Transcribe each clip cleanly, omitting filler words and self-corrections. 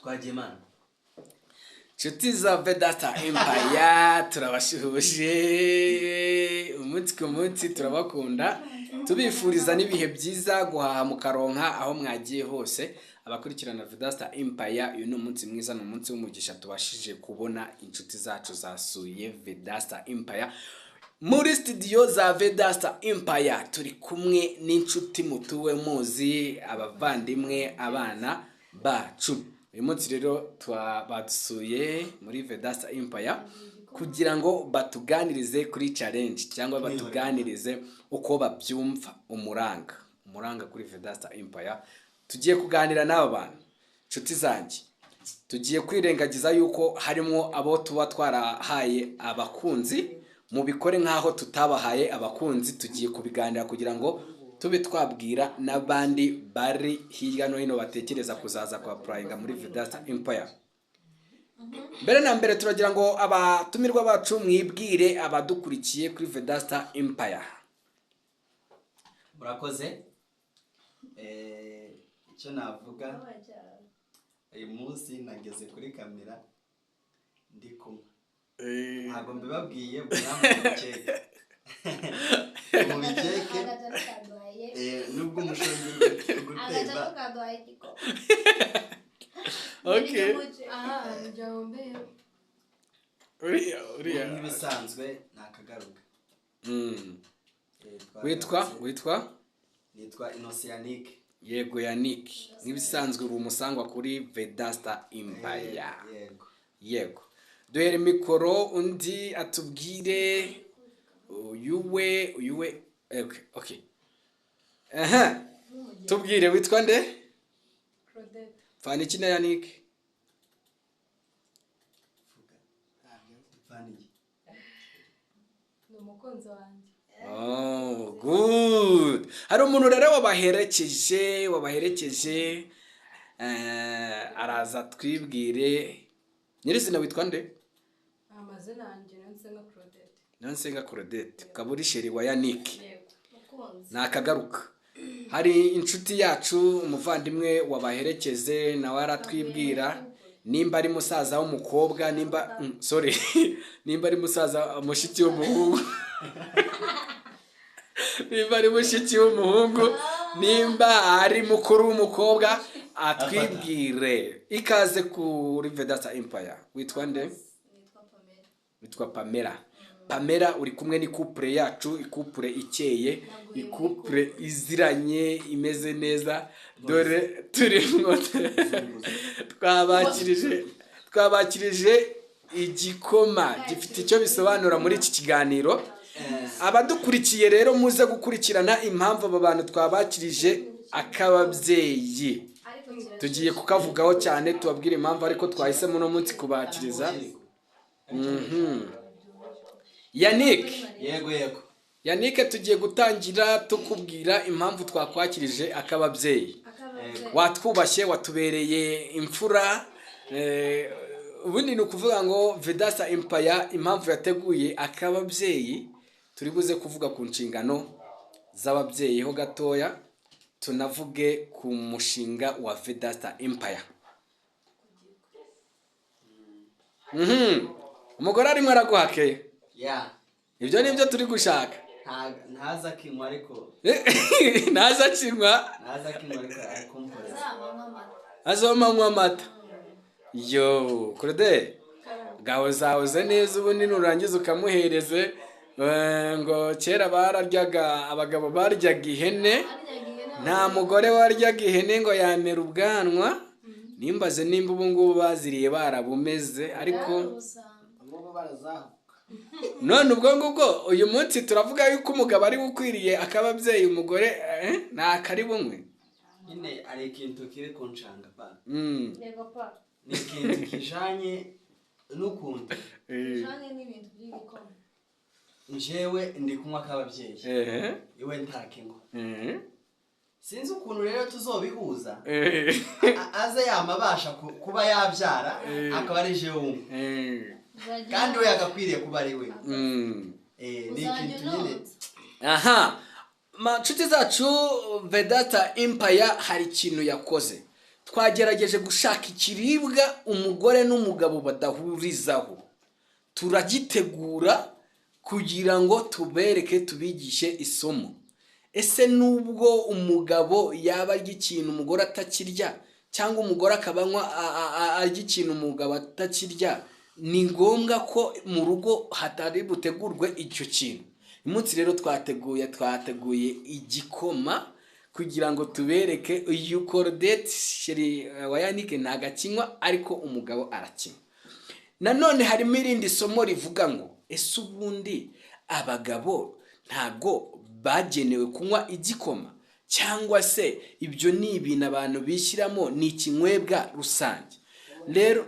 Twagimana. Nshuti za Vedasta Empire turabashuhuje umunsi ku munsi turabakunda tubifuriza n'ibihe byiza guhaha mu karonka aho mwagiye hose abakurikirana Vedasta Empire. Uyu ni umunsi mwiza, ni umunsi w'umugisha tubashije kubona inshuti zacu zasuye Vedasta Empire. Muri studio za Vedasta Empire turi kumwe n'inshuti mutuwe muzi, abavandimwe, abana bacu. Uyu munsi rero badusuye muri Vedasta Empire kugira ngo batuganirize kuri challenge cyangwa batuganirize uko babyumva umuranga kuri Vedasta Empire. Tugiye kuganira n'aba bantu nshuti zanjye, tugiye kwirengagiza yuko harimo abo tuba twarahaye abakunzi, mu bikore nkaho tutabahaye abakunzi. Tugiye kubiganira kugira ngo tube twabwira n'abandi bari hirya no hino batekereza kuzaza kwa prayinga muri Vedasta Empire. Mbere na mbere turagira ngo abatumirwa bacu mwibwire abadukurikiye kuri Vedasta Empire. Murakoze. Icyo navuga, uyu munsi nageze kuri kamera ndi kumwe. Ntabwo mbibabwiye bwamukeke. Umubikeke. Nubwo umushongi guteba. Okay. Uriya Nk'ibisanzwe nakagaruka. Witwa? Nitwa Innocent. Yego Yannick. Nk'ibisanzwe uri umusangwa kuri Vedasta Empire. Yego. Duhere mikoro undi atubwire uyuwe. Okay. Tubwire witwa nde? Claudette. Fani kina Yannick. Ni umukunzi wanjye. Oh, good. Hari umuntu rero wabaherekeje araza twibwire. Nyirizina witwa nde? Amazina yanjye Niyonsenga Claudette. Niyonsenga Claudette, kaburi sheri wa Yannick. Umukunzi. Nakagaruka. Hari inshuti yacu umuvandimwe wabaherekeze nawe aratwibwira nimba ari musaza w'umukobwa, nimba ari musaza mushiki w'umuhungu. Nimba ari mushiki w'umuhungu, nimba ari mukuru w'umukobwa atwibwire. Ikaze kuri Vedasta Empire. Witwa nde? Witwa Pamela. Pamela uri kumwe ni couple yacu, couple ikeye, couple iziranye imeze neza. Dore turimo twabakirije igikoma gifite icyo bisobanura muri iki kiganiro. Abadukurikiye rero muze gukurikirana impamvu aba bantu twabakirije akababyeyi. Tugiye kukavugaho cyane tubabwire impamvu, ariko twahisemo no munsi kubakiriza. Yannick. Yego. Yannick, tugiye gutangira tukubwira impamvu twakwakirije akababyeyi. Watwubashye, watubereye imfura. Ubundi ni ukuvuga ngo Vedasta Empire impamvu yateguye akababyeyi, turi buze kuvuga ku nshingano z'ababyeyi ho gatoya, tunavuge ku mushinga wa Vedasta Empire. Umugore arimo araguhakeye. Ibyo nibyo turi gushaka. Ntaza kinywa ariko. Naza kinywa ariko akumporeza. Azomanywa amata. Yo, Claude. Gaho zahoze neza ubundi nurangiza ukamuhereze ngo kera bararyaga, abagabo baryaga ihene, nta mugore waryaga ihene ngo yamera ubwanwa. Nimbaze nimba ubu ngubu baziriye barabumeze, ariko none ubwo ngubwo uyu munsi turavuga yuko umugabo ari gukwiriye akababyeyi, umugore nta kari bumwe. Nyine ari ikintu kiri kunshanga pa. Yego pa. Ni ikintu kijanye n'ukuntu. Kijanye n'ibintu by'igikoma. Njewe ndi kunywa akababyeyi. Iwe ntakinywa. Sinzi ukuntu rero tuzobihuza. Aze yamabasha kuba yabyara akaba ari jewe umwe. Kandi we yagakwiriye kuba ari we. Ni ikintu nyine. Nshuti zacu Vedasta Empire hari ikintu yakoze. twagerageje gushaka ikiribwa umugore n'umugabo badahurizaho, turagitegura kugira ngo tubereke, tubigishe isomo. Ese nubwo umugabo yaba arya ikintu umugore atakirya, cyangwa umugore akabanywa arya ikintu umugabo atakirya, ni ngombwa ko mu rugo hatari butegurwe icyo kintu. Umunsi rero twateguye igikoma kugira ngo tubereke yuko Claudette sheri wa Yannick ntagakinywa ariko umugabo arakinywa. Nanone harimo irindi somo rivuga ngo ese ubundi abagabo ntago bagenewe kunywa igikoma, cyangwa se ibyo ni ibintu abantu bishyiramo, ni ikinywebwa rusange. Rero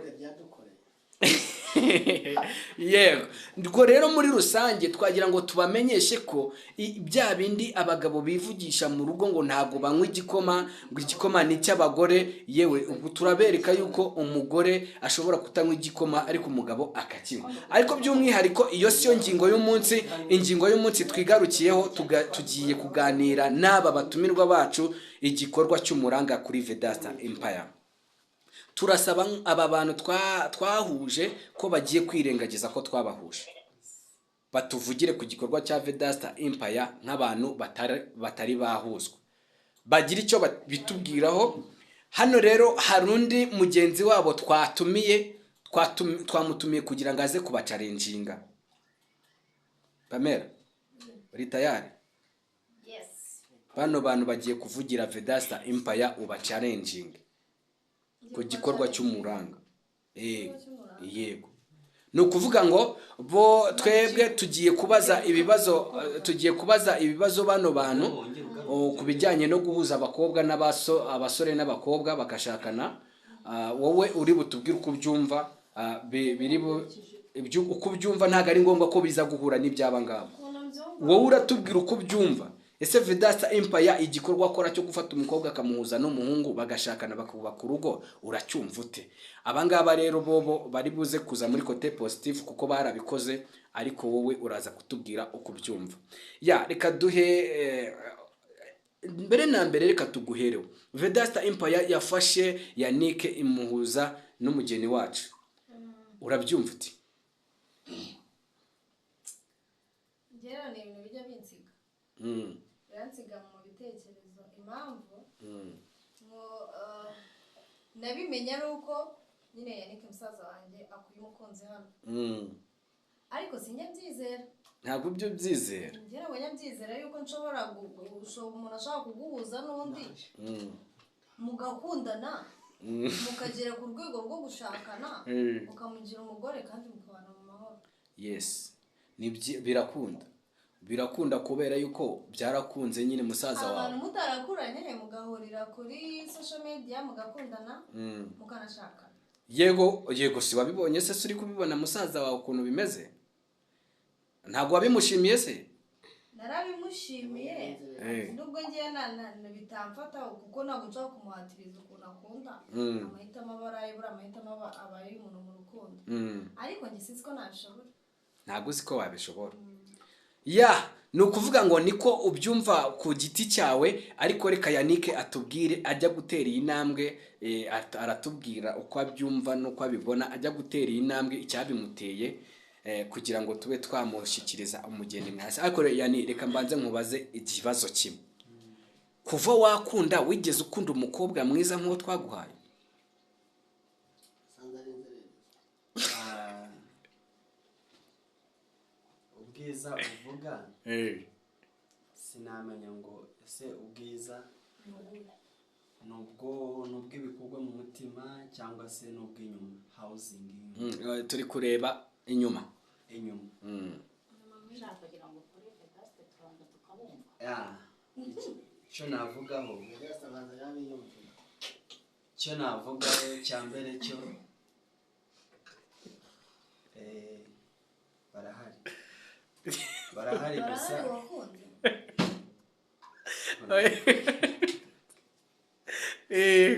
yego, ndiko rero muri rusange twagira ngo tubamenyeshe ko bya bindi abagabo bivugisha mu rugo ngo ntago banywa igikoma, ngo igikoma ni cy'abagore, yewe ubu turabereka yuko umugore ashobora kutanywa igikoma ariko umugabo akakinywa. Ariko by'umwihariko iyo siyo ngingo y'umunsi. Ingingo y'umunsi twigarukiyeho, tugiye kuganira n'aba batumirwa bacu igikorwa cy'umuranga kuri Vedasta Empire. Turasaba aba bantu twahuje ko bagiye kwirengagiza ko twabahuje, batuvugire ku gikorwa cya Vedasta Empire nk'abantu batari bahuzwa, bagira icyo bitubwiraho. Hano rero hari undi mugenzi wabo twamutumiye kugira ngo aze kubacarenjinga. Pamela, uri tayari? Yes. Bano bantu bagiye kuvugira Vedasta Empire ubacarenjinga ku gikorwa cy'umuranga. Yego, ni ukuvuga ngo bo twebwe tugiye kubaza ibibazo bano bantu ku bijyanye no guhuza abakobwa abasore n'abakobwa bakashakana. Wowe uri butubwire uko ubyumva, uko ubyumva ntabwo ari ngombwa ko biza guhura n'ibyaba ngabo. Wowe uratubwira uko ubyumva. Ese Vedasta Empire igikorwa akora cyo gufata umukobwa akamuhuza n'umuhungu bagashakana bakubaka urugo, uracyumva ute? Abangaba rero bobo bari buze kuza muri kote positive kuko barabikoze, ariko wowe uraza kutubwira uko ubyumva. Reka duhe mbere na mbere, reka tuguhereho. Vedasta Empire yafashe Yannick imuhuza n'umugeni wacu, urabyumva uti? Ngera ni ibintu bijya binsiga. Biransiga mu bitekerezo. Impamvu ngo nabimenye ari uko nyine Yannick musaza wanjye akuye umukunzi hano. Ariko sinyabyizera. Ntabwo byo byizera. Ngera ngo nyabyizera yuko nshobora umuntu ashaka kuguhuza n'undi mugakundana, mukagera ku rwego rwo gushakana, ukamugira umugore kandi mukabana mu mahoro. Yes, birakunda kubera yuko byarakunze nyine musaza wawe. Abantu mutarakuranye mugahurira kuri social media mugakundana, mukanashakana. Yego, si wabibonye se? Uri kubibona musaza wawe ukuntu bimeze? Ntabwo wabimushimiye se? Narabimushimiye, nubwo ngiye bitamfata kuko ntabwo nshaka kumuhatiriza ukuntu akunda. Amahitamo abarayibura, amahitamo abaye umuntu mu rukundo. Ariko njye sinzi ko nabishobora. Ntabwo uzi ko wabishobora. Ni ukuvuga ngo niko ubyumva ku giti cyawe, ariko reka Yannick atubwire, ajya gutera iyi ntambwe, aratubwira uko abyumva n'uko abibona, ajya gutera iyi ntambwe icyabimuteye, kugira ngo tube twamushyikiriza umugeni mwasi. Ariko Yannick, reka mbanze nkubaze ikibazo kimwe. Kuva wakunda, wigeze ukunda umukobwa mwiza nk'uwo twaguhaye? Ubwiza uvuga sinamenya ngo ese ubwiza n'ubw'ibikorwa mu mutima cyangwa se n'ubw'inyuma, housing. Turi kureba inyuma. Icyo navugaho cya mbere cyo barahari gusa.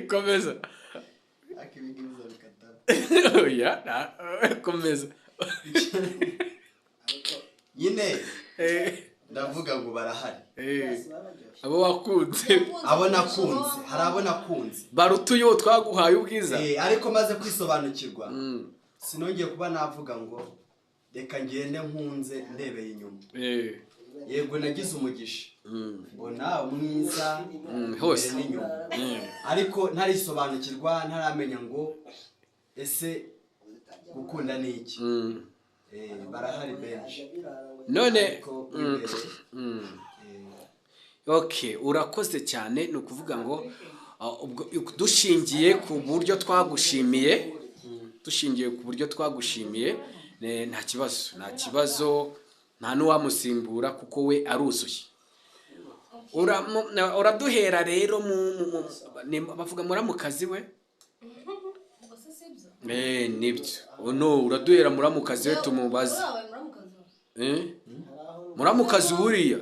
Komeza. Komeza. Nyine ndavuga ngo barahari abo wakunze abo nakunze hari abo nakunze barutuye uwo twaguhaye ubwiza ariko maze kwisobanukirwa sinongeye kuba navuga ngo reka ngende nkunze ndebeye inyuma yego nagize umugisha mbona umwiza hose n'inyuma ariko ntarisobanukirwa ntaramenya ngo ese gukunda ni iki barahari benshi none okay urakoze cyane ni ukuvuga ngo dushingiye ku buryo twagushimiye nta kibazo nta n'uwamusimbura kuko we aruzuye uraduhera rero bavuga muramukazi we nibyo uraduhera muramukazi we tumubaze muramukazi buriya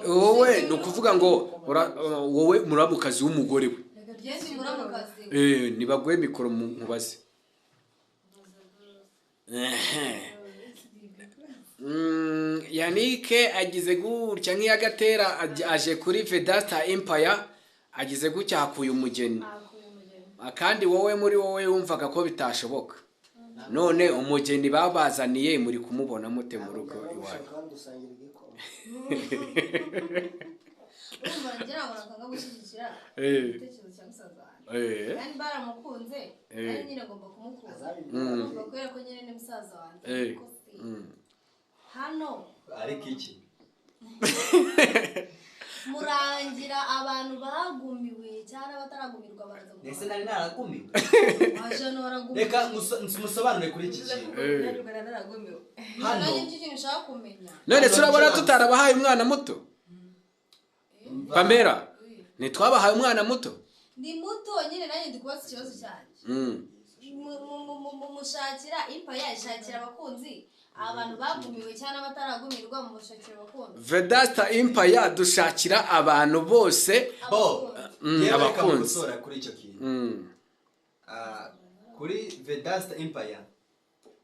wowe ni ukuvuga ngo wowe muramukazi w'umugore we nibaguhe mikoro mubaze Yannick agize gutya nk'iyagatera aje kuri Vedasta Empire agize gutya hakuye umugeni kandi wowe muri wowe wumvaga ko bitashoboka none umugeni babazaniye muri kumubona mute mu rugo iwanyu kandi baramukunze kandi nyine agomba kumukunda agomba kubera ko nyine ni musaza wanjye hano ariko iki murangira abantu bagumiwe cyane bataragumirwa baraza gusa ese nari naragumiwe ajano baragumiwe reka musobanure kuri iki kintu hano iki kintu nshaka kumenya none turabona tutarabahaye umwana muto Pamela ntitwabahaye umwana muto ni muto nyine nanjye ndikubaza ikibazo cyanjye mushakira Empire ishakira abakunzi abantu bagumiwe cyane bataragumirwa mu mushakira abakunzi Vedasta Empire dushakira abantu bose abakunzi kuri icyo kintu kuri Vedasta Empire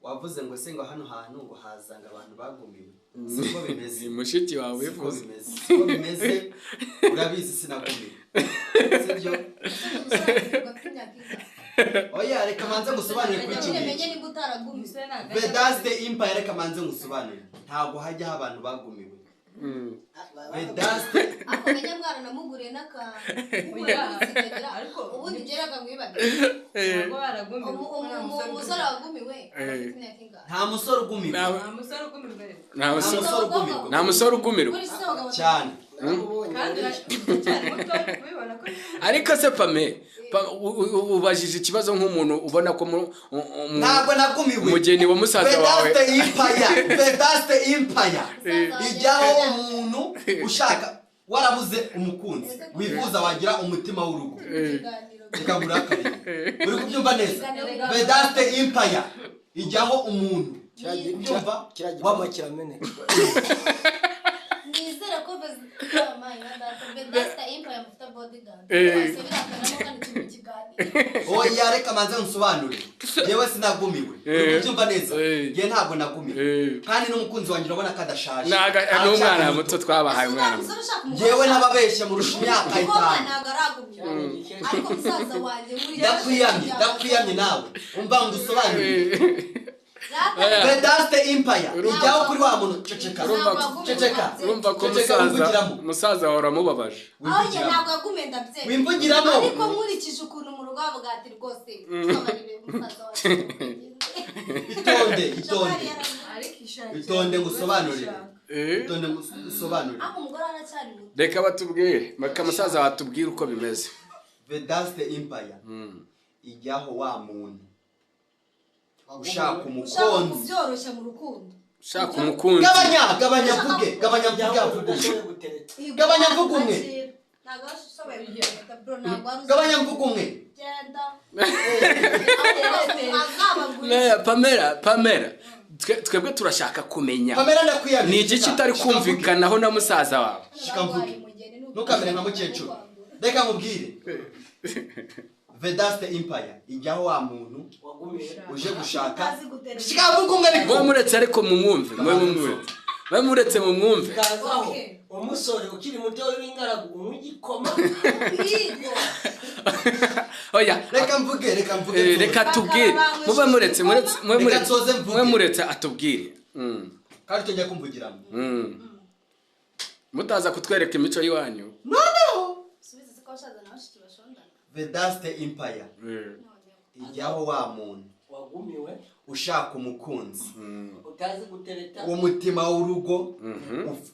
wavuze ngo se ngo hano hantu ngo hazanga abantu bagumiwe siko bimeze mushiki wawe bivuze siko bimeze urabizi sinagumiwe sibyo oya reka manze ngusobanure kuri iki kintu Vedasta Empire reka manze ngusobanure ntago hajya abantu bagumiwe Vedasta akomenya mwana namuguriye naka ariko ubundi geraga mwibaga ntago baragumiwe umusore wagumiwe nta musore ugumiwe nta musore ugumirwa cyane ariko se Pame ubajije ikibazo nk'umuntu ubona ko ntabwo nagumiwe umugeni wa musaza wawe Vedasta Empire ijyaho umuntu ushaka warabuze umukunzi wifuza wagira umutima w'urugo kikaburakari uri kubyumva neza Vedasta Empire ijyaho umuntu ubyumva kiragikoma kirameneka nizera ko Vedasta Empire mufite bodyguard bose birakanamo kandi turi kiganiro oya reka manze nsobanure yewe sinagumiwe ubyumva neza ye ntabwo nagumiwe kandi n'umukunzi wanjye urabona kadashaje n'umwana muto twabahaye umwana yewe nababeshye mu imyaka 5 ntabwo aragumiwe ariko musaza wanjye muri ndakwiyamye nawe umva ngo usobanure Vedasta Empire ijyaho kuri wa muntu ceceka urumva ko musaza wawe uramubabaje ntabwo agumiwe ndabyeyi wimvugiramo ariko nkurikije ukuntu mu rugo bavuga ati rwose tubabarire musaza wawe itonde ngusobanurire aho umugore aracyari muto reka batubwire musaza watubwire uko bimeze Vedasta Empire ijyaho wa muntu ushaka umukunzi byoroshya mu rukundo ushaka umukunzi gabanya mvuge umwe gabanya mvuge umwe Pamela twebwe turashaka kumenya Pamela ndakwiyamye ni iki kitari kumvikanaho na musaza wawe ntukamere nka mukecuru reka mubwire Vedaste Empire ijyaho wa muntu uje gushaka shikavuga umwe ariko muretse ariko mumwumve muretse mumwumve kazaho umusore ukiri muto w'ingaragu umugikoma oya reka mvuge reka tubwire mube muretse atubwire kandi tujya kumvugiramo mutaza kutwereka imico yiwanyu subiza ko washaza na bashiki bashondana Vedaste Empire ijyaho wa muntu wagumiwe ushaka umukunzi utazi gutereta umutima w'urugo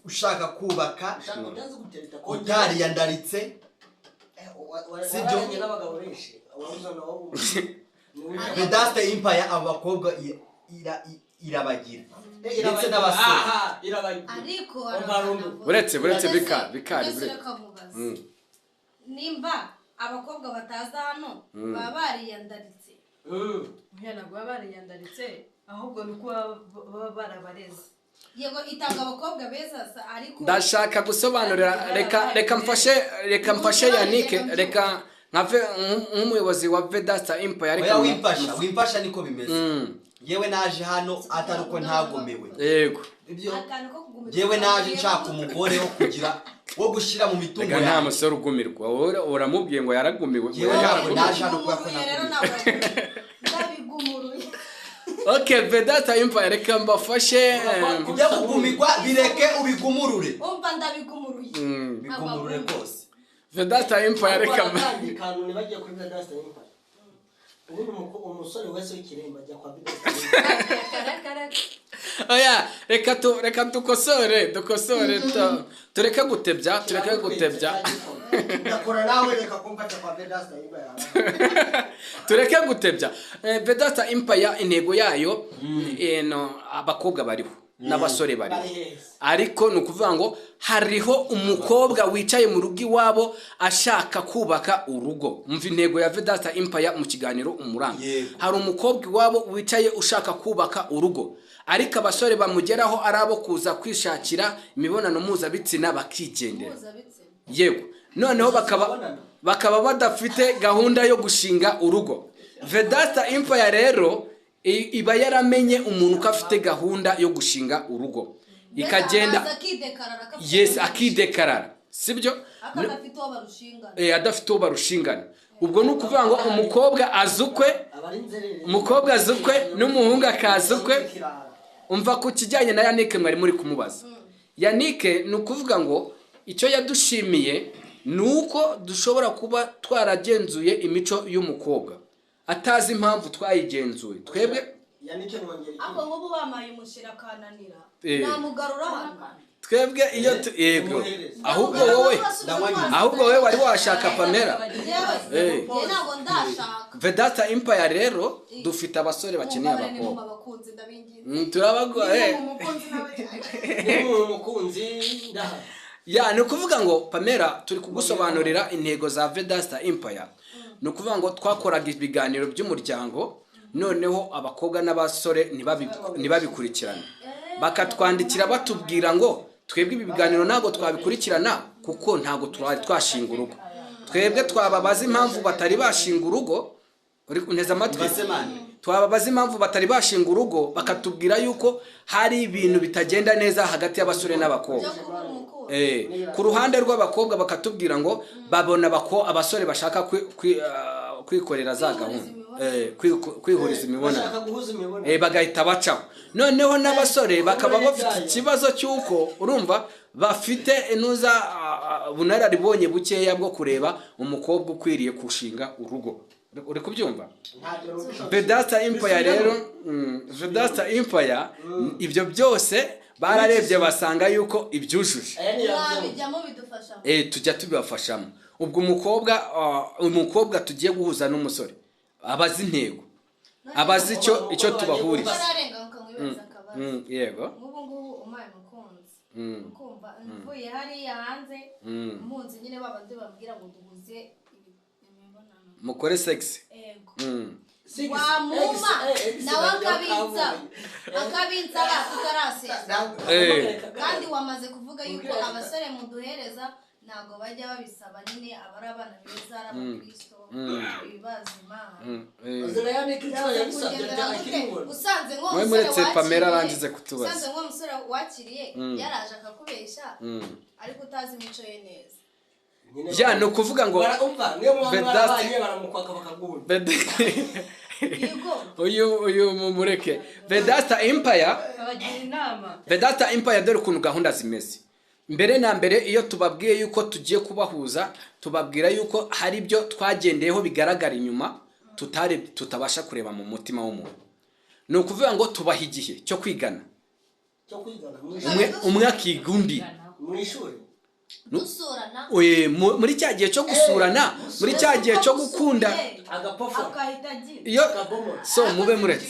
ushaka kubaka utazi gutereta utariyandaritse sibyo n'abagabo benshi wabuzana wo Vedaste Empire abakobwa irabagira ndetse n'abasore ariko uretse bikari nimba abakobwa bataza hano baba bariyandaritse ntabwo baba bariyandaritse ahubwo ni uko baba barabareze yego itanga abakobwa beza ariko ndashaka gusobanurira reka mfashe Yannick reka nkave nk'umuyobozi wa Vedaste Empire ariko wimfasha niko bimeze yewe naje hano atari uko ntagomewe yego yewe naje nshaka umugore wo kugira wo gushira mu mitungo yawe nta musore ugumirwa uramubwiye ngo yaragumiwe yewe naje hano kwa ko ndabigumuruye Okay, Vedaste Empire reka mbafashe kujya kugumirwa bireke ubigumurure umva ndabigumuruye bigumurure rwose Vedaste Empire reka kandi kanuni bagiye kuri Vedaste Empire ubu umusore wese w'ikiremba ajya kwa Vedaste oya reka dukosore tureke gutebya ndakora nawe reka kumfata kwa Vedaste Empire tureke gutebya Vedaste Empire intego yayo abakobwa bariho n'abasore bariho ariko nukuvuga ngo hariho umukobwa wicaye mu rugo iwabo ashaka kubaka urugo mva intego ya Vedaste Empire mu kiganiro umuranga hari umukobwa iwabo wicaye ushaka kubaka urugo ariko abasore bamugeraho arabo kuza kwishakira imibonano mpuzabitsina bakigendera yego noneho bakaba badafite gahunda yo gushinga urugo Vedaste Empire rero iba yaramenye umuntu ko afite gahunda yo gushinga urugo ikagenda akidekarara sibyo adafite uwo barushingana ubwo ni ukuvuga ngo umukobwa azukwe n'umuhungu akazukwe umva ku kijyanye na Yannick mwari muri kumubaza Yannick ni ukuvuga ngo icyo yadushimiye ni uko dushobora kuba twaragenzuye imico y'umukobwa atazi impamvu twayigenzuye twebwe ako nk'ubu bamaye umushira kananira namugarura hano twebwe iyo yego ahubwo wowe wari washaka Pamela ntabwo ndashaka Vedaste Empire rero dufite abasore bakeneye abakobwa turabagoye ni ukuvuga ngo Pamela turi kugusobanurira intego za Vedaste Empire ni ukuvuga ngo twakoraga ibiganiro by'umuryango noneho abakobwa n'abasore ntibabikurikirane bakatwandikira batubwira ngo twebwe ibi biganiro ntabwo twabikurikirana kuko ntabwo twashinga urugo twebwe twababaza impamvu batari bashinga urugo uri kuneza amatwi twababaza impamvu batari bashinga urugo bakatubwira yuko hari ibintu bitagenda neza hagati y'abasore n'abakobwa ku ruhande rw'abakobwa bakatubwira ngo babona abasore bashaka kwikorera za gahunda kwihuriza imibonano bagahita bacaho noneho n'abasore bakaba bafite ikibazo cy'uko urumva bafite inuza bunararibonye bukeya bwo kureba umukobwa ukwiriye gushinga urugo uri kubyumva Vedaste Empire rero Vedaste Empire ibyo byose bararebye basanga yuko ibyujuje tujya tubibafashamo ubwo umukobwa tugiye guhuza n'umusore abazi intego abazi icyo tubahurije yego ngubu umaye mukunzi ukumva mvuye hariya hanze impunzi nyine babandi babwira ngo duhuze imibonano mukore sex wamuma nawe akabitsa tutaraseza kandi wamaze kuvuga yuko abasore muduhereza ntabwo bajya babisaba nyine abari abana beza ari abakristo ibazima Azana ya niki cyo yabisabye akiribona usanze nko mwe muretse Pamela arangize kutubaza usanze nko umusore wakiriye yaraje akakubesha ariko utazi imico ye neza ya no kuvuga ngo barumva niyo mwabanye baramukwaka bakagunda uyu mumureke Vedasta Empire abagira inama Vedasta Empire dore ukuntu gahunda zimeze mbere na mbere iyo tubabwiye yuko tugiye kubahuza tubabwira yuko hari ibyo twagendeyeho bigaragara inyuma tutabasha kureba mu mutima w'umuntu ni ukuvuga ngo tubaha igihe cyo kwigana umwe akigundi mu ishuri gusurana muri cya gihe cyo gusurana muri cya gihe cyo gukunda agapofo akahita agira iyo so mube muretse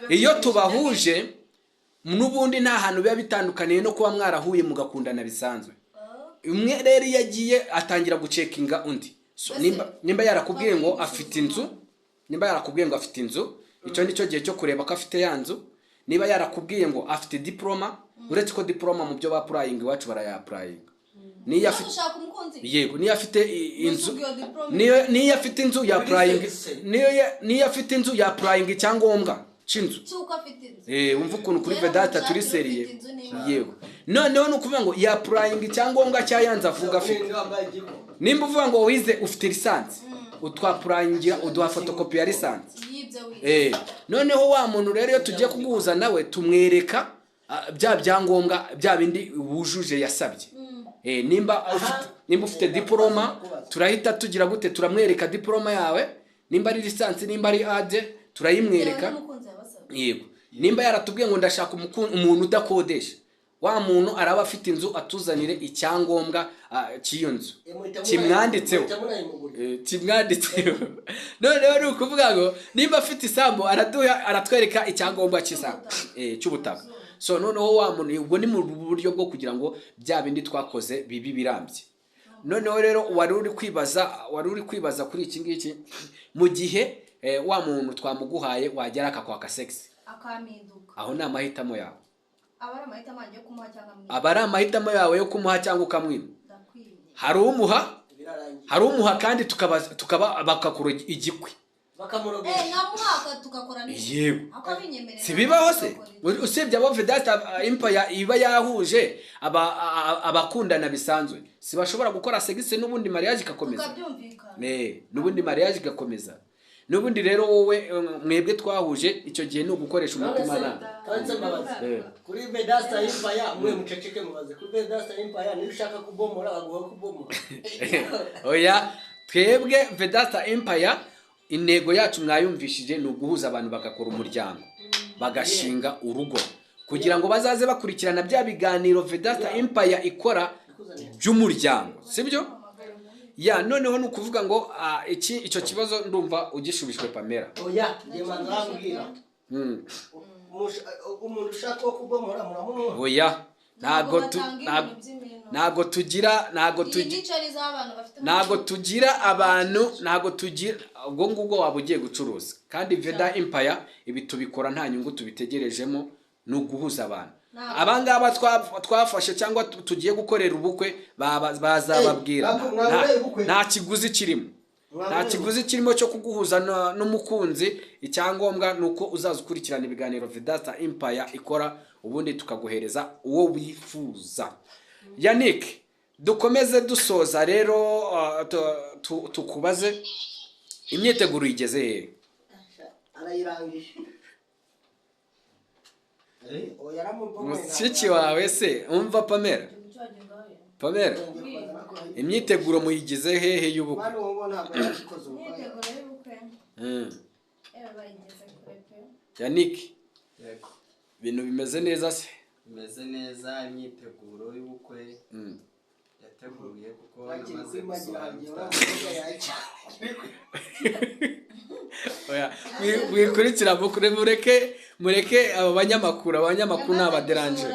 iyo tubahuje n'ubundi nta hantu biba bitandukaniye no kuba mwarahuye mugakundana bisanzwe umwe rero iyo agiye atangira gucekinga undi nimba yarakubwiye ngo afite inzu icyo nicyo gihe cyo kureba ko afite ya nzu niba yarakubwiye ngo afite diploma uretse ko diploma mu byo bapurayinga iwacu barayapurayinga niyo afite inzu niyo afite inzu ya purayinga icyangombwa cy'inzu wumva ukuntu kuri Vedasta turi seriye yego noneho ni ukuvuga ngo ya purayinga icyangombwa cyayanze avuga afite nimba uvuga ngo wize ufite lisansi utwapurayingira uduha fotokopi ya lisansi noneho wa muntu rero iyo tugiye kuguhuza nawe tumwereka bya byangombwa bya bindi wujuje yasabye nimba ufite diploma turahita tugira gute turamwereka diploma yawe nimba ari lisansi nimba ari ade turayimwereka yego nimba yaratubwiye ngo ndashaka umuntu udakodesha wa muntu araba afite inzu atuzanire icyangombwa cy'iyo nzu kimwanditseho noneho ni ukuvuga ngo nimba afite isambu aratwereka icyangombwa cy'ubutaka so noneho wa muntu ubwo ni mu buryo bwo kugira ngo bya bindi twakoze bibi birambye noneho rero wari uri kwibaza kuri iki ngiki mu gihe wa muntu twamuguhaye wagera akakwaka sex akaminduka aho ni amahitamo yawe aba ari amahitamo yawe yo kumuha cyangwa ukamwima hari umuha kandi bakakura igikwi yego si bibaho se usibye abo Vedasta Empire iba yahuje abakundana bisanzwe si bashobora gukora segise n'ubundi mariage igakomeza n'ubundi mariage igakomeza n'ubundi rero wowe mwebwe twahuje icyo gihe ni ugukoresha umutima na kuri Vedasta Empire mwe muceceke mubaze kuri Vedasta Empire ni ushaka kubomora aguha kubomora oya twebwe Vedasta Empire intego yacu mwayumvishije ni uguhuza abantu bagakora umuryango bagashinga urugo kugira ngo bazaze bakurikirana bya biganiro Vedasta Empire ikora by'umuryango sibyo ya noneho ni ukuvuga ngo icyo kibazo ndumva ugishubishwe Pamela oya ndemana rambwira umuntu ushaka kubomora muramuno oya ntago tugira abantu ubwo ngubwo waba ugiye gucuruza kandi Vedasta Empire ibi tubikora nta nyungu tubitegerejemo ni uguhuza abantu abangaba twafashe cyangwa tugiye gukorera ubukwe bazababwira nta kiguzi kirimo cyo kuguhuza n'umukunzi icyangombwa nuko uzaza ukurikirana ibiganiro Vedasta Empire ikora ubundi tukaguhereza uwo wifuza Yannick dukomeze dusoza rero tukubaze imyiteguro igeze he arayirangije mushiki wawe se umva Pamela imyiteguro muyigize hehe y'ubukwe Yannick ibintu bimeze neza se bimeze neza imyiteguro y'ubukwe yateguye kuko namaze gusura oya mwikurikira mureke abo banyamakuru ni abaderanje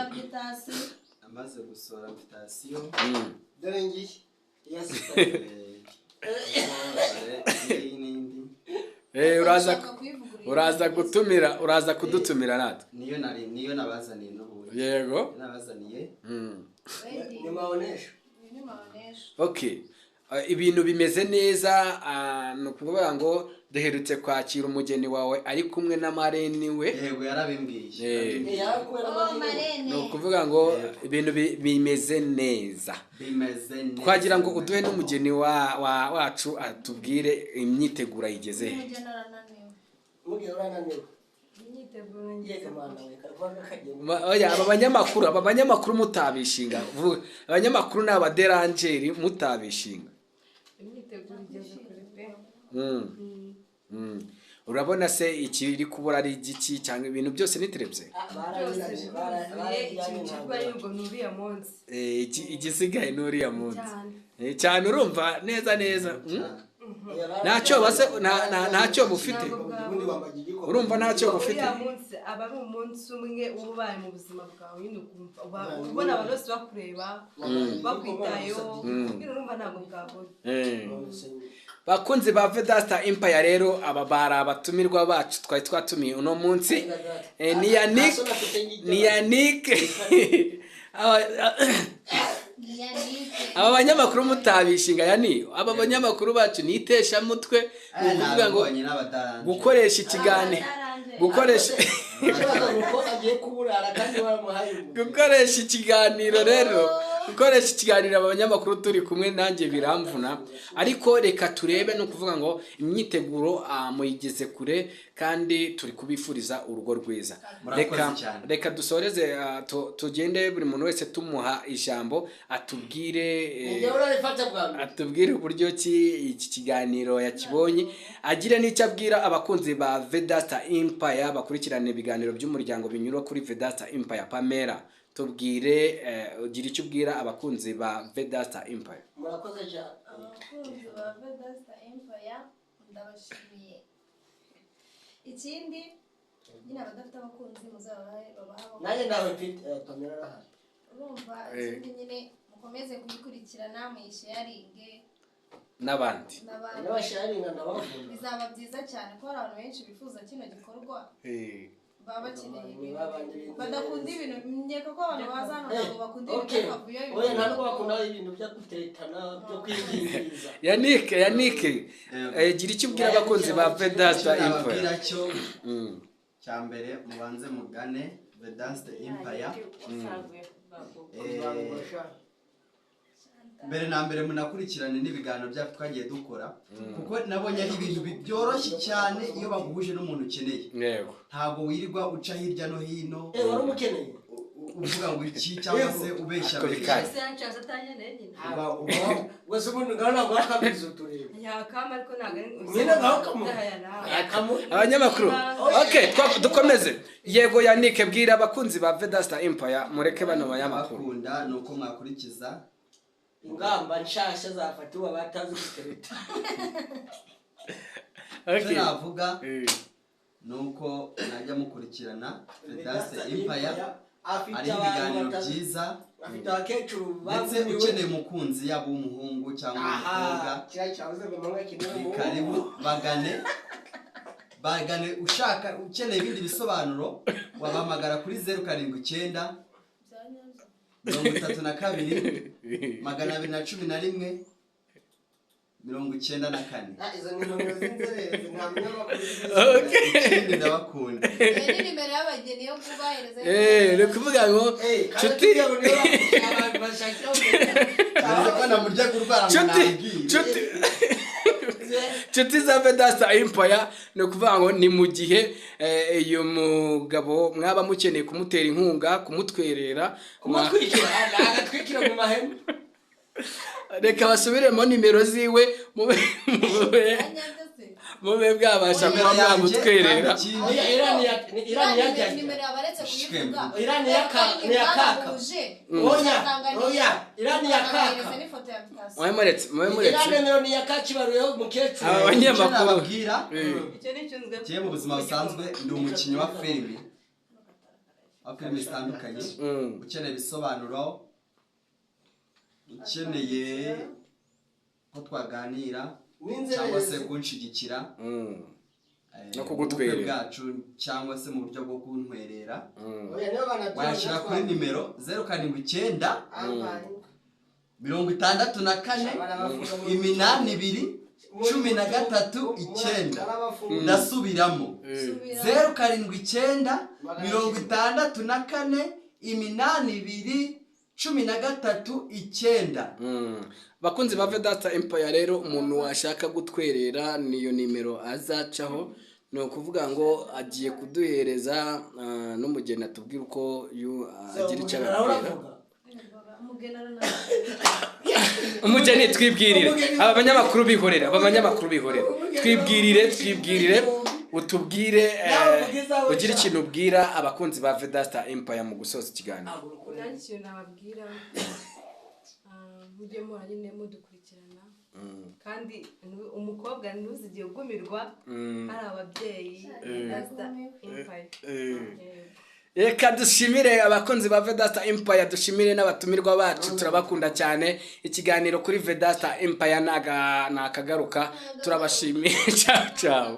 amaze gusura invitation dore ngiye uraza kudutumira natwe niyo nabazaniye n'ubundi yego nabazaniye ni maonesho okay ibintu bimeze neza ni ukuvuga ngo duherutse kwakira umugeni wawe ari kumwe na marene we. Yego yarabimbwiye. Ni ukuvuga ngo ibintu bimeze neza. Twagira ngo uduhe n'umugeni wacu atubwire imyiteguro igeze he. Oya, aba banyamakuru mutabishinga. Abanyamakuru ni abaderangeri mutabishinga. Urabona se ikiri kubura ari igiki cyangwa ibintu byose ni televiziyo? Igisigaye n'uriya munsi cyane, urumva neza. Ntacyo bufite, urumva ntacyo bufite. Aba ari umunsi umwe ubaye mu buzima bwawe, nyine ubona abantu bose bakureba bakwitayeho, urumva ntabwo bwabona. Bakunzi ba Vedasta Empire rero, aba bari abatumirwa bacu twari twatumiye uno munsi. Ni Yannick aba banyamakuru mutabishinga. Yani aba banyamakuru bacu nitesha mutwe, ukuvuga ngo gukoresha ikiganiro, gukoresha ikiganiro rero, gukoresha ikiganiro abanyamakuru turi kumwe nanjye biramvuna, ariko reka turebe no kuvuga ngo imyiteguro muyigeze kure kandi turi kubifuriza urugo rwiza. Reka dusoreze, tugende buri muntu wese tumuha ijambo atubwire uburyo ki iki kiganiro yakibonye, agire n'icyo abwira abakunzi ba Vedasta Empire bakurikirana ibiganiro by'umuryango binyura kuri Vedasta Empire. Pamela, tubwire, ugira icyo ubwira abakunzi ba Vedasta Empire. Murakoze cyane. Abakunzi ba Vedasta Empire ndabashimiye. Ikindi nyine abadafite abakunzi muzabahe babaho. Nanjye nawe mfite Pamela arahari. Urumva ikindi nyine mukomeze kuyikurikirana, muyisharinge n'abandi. N'abasharinga n'abakunda. Bizaba byiza cyane ko hari abantu benshi bifuza kino gikorwa. Baba bakeneye badakunda ibintu, nkeka ko abantu baza hano ntabwo bakunda ibintu by'akavuyo. Oya, ntabwo bakunda ibintu byo gutetana, byo kwigiriza. Yannick, gira icyo ubwira abakunzi ba Vedasta Empire. Cyambere mubanze mugane Vedasta Empire. Mbere na mbere munakurikirane n'ibiganiro byacu twagiye dukora, kuko nabonye ari ibintu byoroshye cyane iyo baguhuje n'umuntu ukeneye. Ntabwo wirirwa uca hirya no hino Wari umukeneye uvuga ngo iki cyangwa se ubeshya wese umuntu ngana ntabwo akabizo turebe yakama, ariko ntabwo nyine ngaho abanyamakuru. Okay, dukomeze. Yego Yannick, bwira abakunzi ba Vedasta Empire mureke bano banyamakuru. Bakunda nuko mwakurikiza ingamba nshasha zafatiwe abatazi gutereta. Okay, navuga nuko najya mukurikirana Vedasta Empire, ari ibiganiro byiza, afite abakecuru ndetse ukeneye umukunzi yaba umuhungu cyangwa umukobwa, karibu bagane. Ushaka ukeneye ibindi bisobanuro wabahamagara kuri 079 32 211 94. izo ni nomero z'inzererezi nta munyamakuru. Ikindi ndabakunda. Ni nimero y'abageni yo kubahereza. Ni kuvuga ngo nshuti nshuti za Vedasta Empire, ni ukuvuga ngo ni mu gihe iyo mugabo mwaba mukeneye kumutera inkunga, kumutwerera, agatwikira mu mahema. Reka basubiremo nimero ziwe mube bwabasha kuba mwamutwerera. Nimero yabaretse kuyivuga. Irani ya kaka. Oya, Irani ya kaka. Mwemuretse. Irani ni ya kakibaruyeho mukecuru. Abanyamakuru babwira. icyo ni cyunzwe. Kiye mu buzima busanzwe ndi umukinnyi wa filime. Zitandukanye. Ukeneye ibisobanuro, ukeneye ko twaganira cyangwa se kunshigikira no kugutwerera bwacu cyangwa se mu buryo bwo kuntwerera, washyira kuri nimero 079 64 82 13 9 ndasubiramo 0 7 9 64 8 2 13 bakunzi ba Vedasta Empire rero umuntu washaka gutwerera niyo nimero azacaho ni ukuvuga ngo agiye kuduhereza n'umugeni atubwira uko agira icyo ababwira umugeni twibwirire aba banyamakuru bihorera twibwirire utubwire ugira ikintu ubwira abakunzi ba Vedasta Empire mu gusoza ikiganiro. Nanjye nababwira mujye nyine mudukurikirana kandi umukobwa ntuzigiye ugumirwa ari ababyeyi Vedasta Empire. Reka dushimire abakunzi ba Vedasta Empire, dushimire n'abatumirwa bacu, turabakunda cyane. Ikiganiro kuri Vedasta Empire nakagaruka, turabashimiye. Ciao ciao.